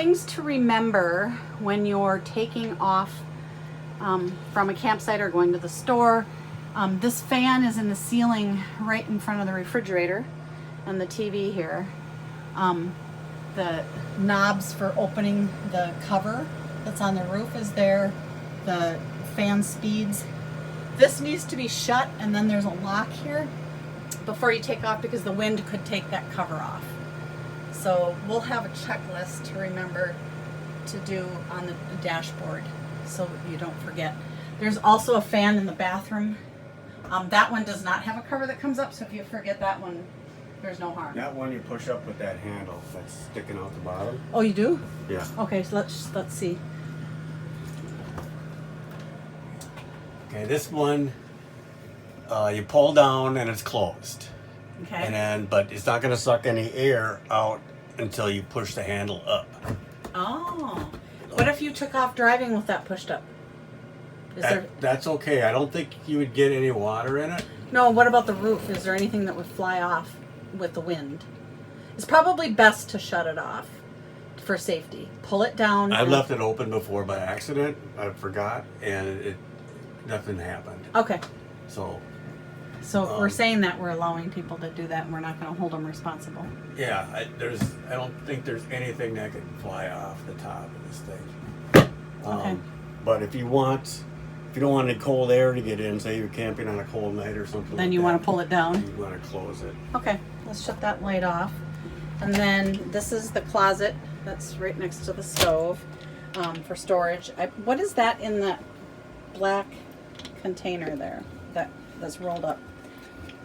things to remember when you're taking off from a campsite or going to the store. This fan is in the ceiling right in front of the refrigerator and the TV here. The knobs for opening the cover that's on the roof is there. The fan speeds. This needs to be shut, and then there's a lock here before you take off because the wind could take that cover off. So we'll have a checklist to remember to do on the dashboard so you don't forget. There's also a fan in the bathroom. That one does not have a cover that comes up, so if you forget that one, there's no harm. That one you push up with that handle that's sticking out the bottom. Oh, you do? Yeah. Okay, so let's see. Okay, this one you pull down and it's closed. Okay. And then, but it's not going to suck any air out until you push the handle up. Oh. What if you took off driving with that pushed up? That's okay. I don't think you would get any water in it. No, what about the roof? Is there anything that would fly off with the wind? It's probably best to shut it off for safety. Pull it down. I left it open before by accident. I forgot, and nothing happened. Okay. So if we're saying that, we're allowing people to do that, and we're not going to hold them responsible. Yeah, I don't think there's anything that could fly off the top of this thing. Okay. But if you don't want any cold air to get in, say you're camping on a cold night or something, Then you want to pull it down. You want to close it. Okay, let's shut that light off. And then this is the closet that's right next to the stove for storage. What is that in that black container there that's rolled up?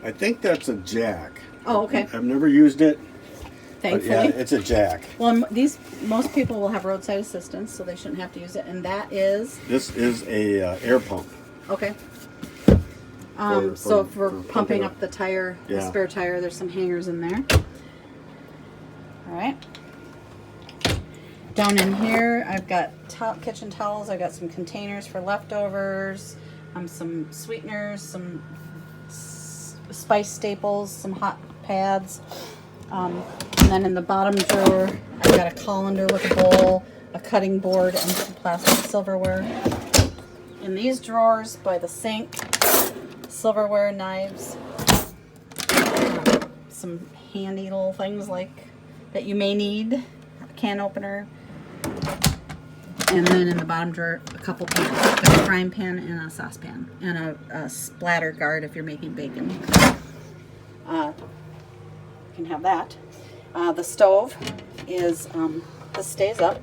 I think that's a jack. Oh, okay. I've never used it. Thankfully. But yeah, it's a jack. Well, most people will have roadside assistance, so they shouldn't have to use it. And that is? This is a air pump. Okay. For for pumping up the tire, the spare tire, there's some hangers in there. All right. Down in here, I've got kitchen towels. I've got some containers for leftovers, some sweeteners, some spice staples, some hot pads. And then in the bottom drawer, I've got a colander with a bowl, a cutting board, and some plastic silverware. In these drawers by the sink, silverware, knives, some handy little things like that you may need, a can opener, and then in the bottom drawer, a couple pans, a frying pan and a saucepan, and a splatter guard if you're making bacon. You can have that. The stove is, this stays up,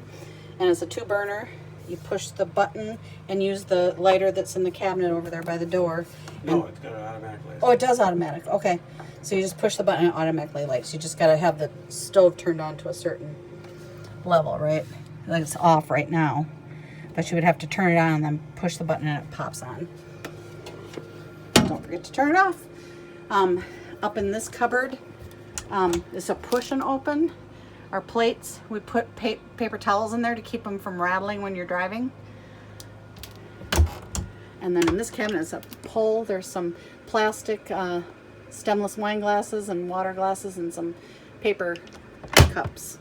and it's a 2-burner. You push the button and use the lighter that's in the cabinet over there by the door. No, it's got an automatic light. Oh, it does automatic. Okay. So you just push the button and it automatically lights. You just got to have the stove turned on to a certain level, right? Like it's off right now. But you would have to turn it on and then push the button and it pops on. Don't forget to turn it off. Up in this cupboard, it's a push and open. Our plates, we put paper towels in there to keep them from rattling when you're driving. And then in this cabinet is a pull. There's some plastic stemless wine glasses and water glasses and some paper cups.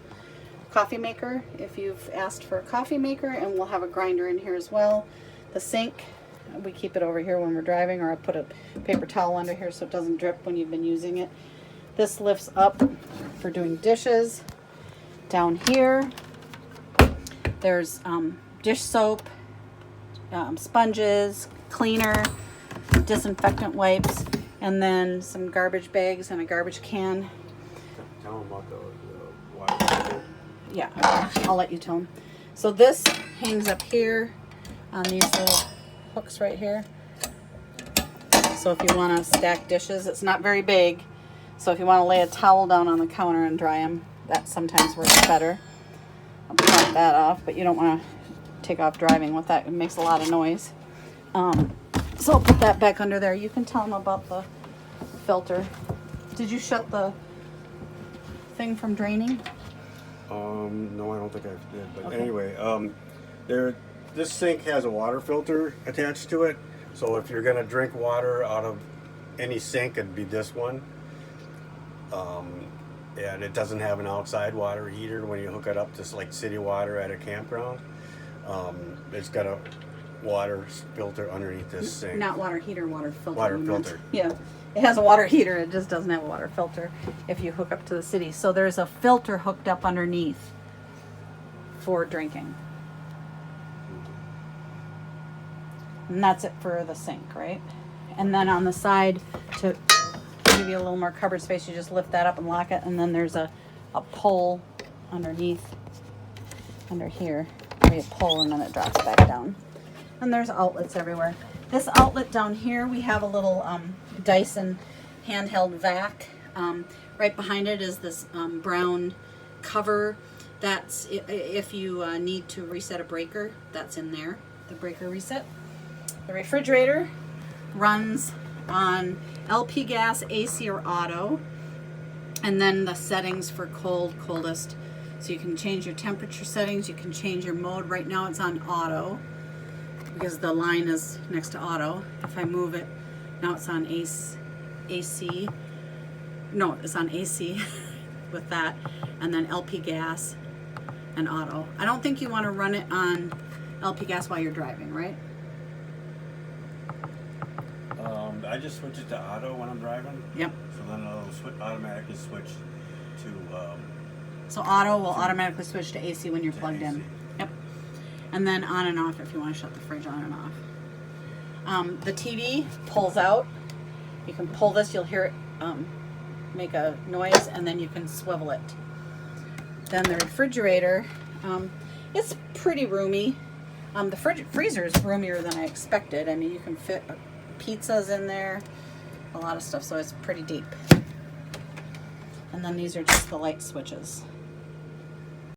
Coffee maker, if you've asked for a coffee maker, and we'll have a grinder in here as well. The sink, we keep it over here when we're driving, or I put a paper towel under here so it doesn't drip when you've been using it. This lifts up for doing dishes. Down here, there's dish soap, sponges, cleaner, disinfectant wipes, and then some garbage bags and a garbage can. Tell them about the water. Yeah, I'll let you tell them. So this hangs up here on these little hooks right here. So if you want to stack dishes, it's not very big. So if you want to lay a towel down on the counter and dry them, that sometimes works better. I'll pop that off, but you don't want to take off driving with that. It makes a lot of noise. So I'll put that back under there. You can tell them about the filter. Did you shut the thing from draining? No, I don't think I did. But Okay. anyway, this sink has a water filter attached to it. So if you're gonna drink water out of any sink, it'd be this one. and it doesn't have an outside water heater when you hook it up to like city water at a campground. It's got a water filter underneath this sink. Not water heater, water filter. Water you meant. filter. Yeah. It has a water heater, it just doesn't have a water filter if you hook up to the city. So there's a filter hooked up underneath for drinking. And that's it for the sink, right? And then on the side, to give you a little more cupboard space, you just lift that up and lock it, and then there's a pull underneath, under here, where you pull and then it drops back down. And there's outlets everywhere. This outlet down here, we have a little Dyson handheld vac. Right behind it is this brown cover. That's if you need to reset a breaker, that's in there, the breaker reset. The refrigerator runs on LP gas, AC, or auto. And then the settings for cold, coldest. So you can change your temperature settings, you can change your mode. Right now it's on auto because the line is next to auto. If I move it, now it's on AC. No, it's on AC with that. And then LP gas and auto. I don't think you want to run it on LP gas while you're driving, right? I just switch it to auto when I'm driving. Yep. So then it'll automatically switch to So auto will automatically switch to AC when you're plugged in. AC. Yep. And then on and off if you want to shut the fridge on and off. The TV pulls out. You can pull this, you'll hear it make a noise, and then you can swivel it. Then the refrigerator, it's pretty roomy. The freezer is roomier than I expected. I mean, you can fit pizzas in there, a lot of stuff, so it's pretty deep. And then these are just the light switches.